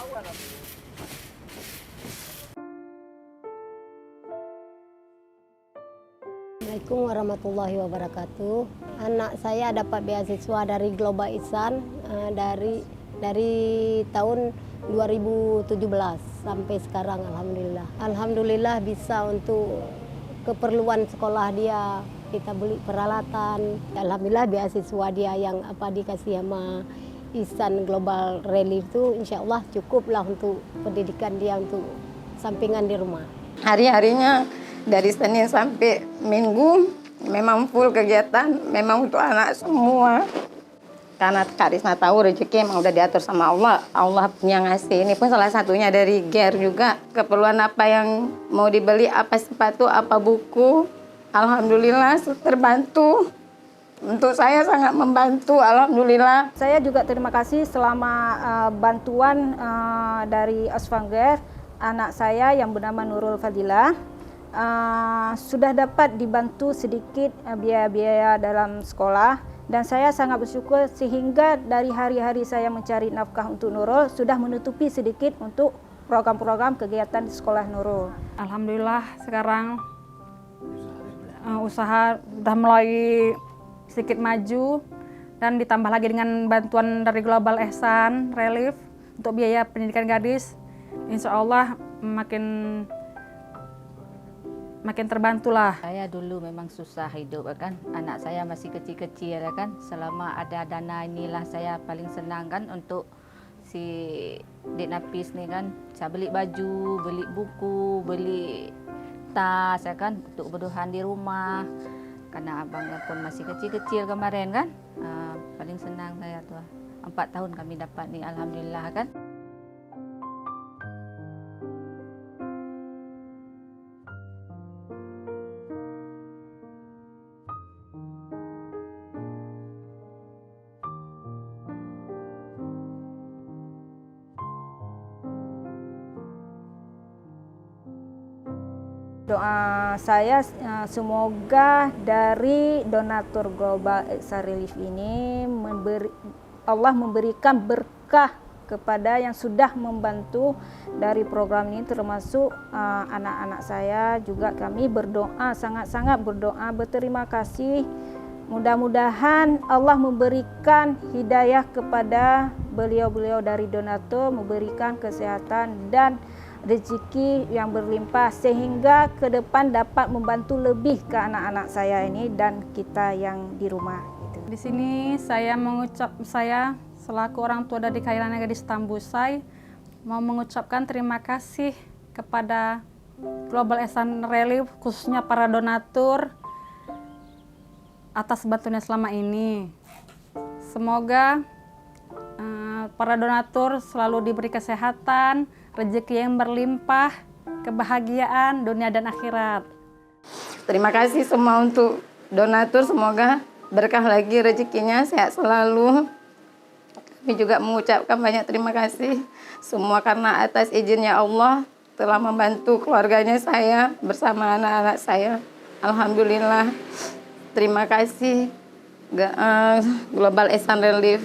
Assalamualaikum warahmatullahi wabarakatuh. Anak saya dapat beasiswa dari Global Ihsan dari tahun 2017 sampai sekarang, alhamdulillah. Alhamdulillah bisa untuk keperluan sekolah dia, kita beli peralatan. Alhamdulillah beasiswa dia yang dikasih sama Ihsan Global Relief itu insya Allah cukup lah untuk pendidikan dia untuk sampingan di rumah. Hari-harinya dari Senin sampai Minggu memang full kegiatan, memang untuk anak semua. Karena Kak Risma tahu rezeki emang udah diatur sama Allah. Allah yang ngasih. Ini pun salah satunya dari GER juga. Keperluan apa yang mau dibeli, apa sepatu, apa buku. Alhamdulillah terbantu. Untuk saya sangat membantu, alhamdulillah. Saya juga terima kasih selama bantuan dari Oxfam GER. Anak saya yang bernama Nurul Fadilah sudah dapat dibantu sedikit biaya-biaya dalam sekolah. Dan saya sangat bersyukur sehingga dari hari-hari saya mencari nafkah untuk Nurul sudah menutupi sedikit untuk program-program kegiatan di sekolah Nurul. Alhamdulillah sekarang usaha sudah mulai sedikit maju dan ditambah lagi dengan bantuan dari Global Ihsan Relief untuk biaya pendidikan gadis. Insya Allah makin terbantulah. Saya dulu memang susah hidup kan, anak saya masih kecil-kecil kan. Selama ada dana inilah saya paling senang kan untuk si Dek Napis nih kan. Saya beli baju, beli buku, beli tas ya kan untuk kebutuhan di rumah. Karena abangnya pun masih kecil-kecil kemarin kan. Paling senang saya tuh. 4 tahun kami dapat nih, alhamdulillah kan. Doa saya semoga dari donatur Global Ihsan Relief ini Allah memberikan berkah kepada yang sudah membantu dari program ini, termasuk anak-anak saya. Juga kami berdoa, sangat-sangat berdoa, berterima kasih. Mudah-mudahan Allah memberikan hidayah kepada beliau-beliau dari donatur, memberikan kesehatan dan rezeki yang berlimpah sehingga ke depan dapat membantu lebih ke anak-anak saya ini dan kita yang di rumah. Di sini saya selaku orang tua dari Khairana Gadis Tambusai mau mengucapkan terima kasih kepada Global Ihsan Relief, khususnya para donatur atas bantuannya selama ini. Semoga para donatur selalu diberi kesehatan, rezeki yang berlimpah, kebahagiaan dunia dan akhirat. Terima kasih semua untuk donatur, semoga berkah lagi rezekinya, sehat selalu. Kami juga mengucapkan banyak terima kasih semua karena atas izinnya Allah telah membantu keluarganya saya bersama anak-anak saya. Alhamdulillah. Terima kasih Global Ihsan Relief.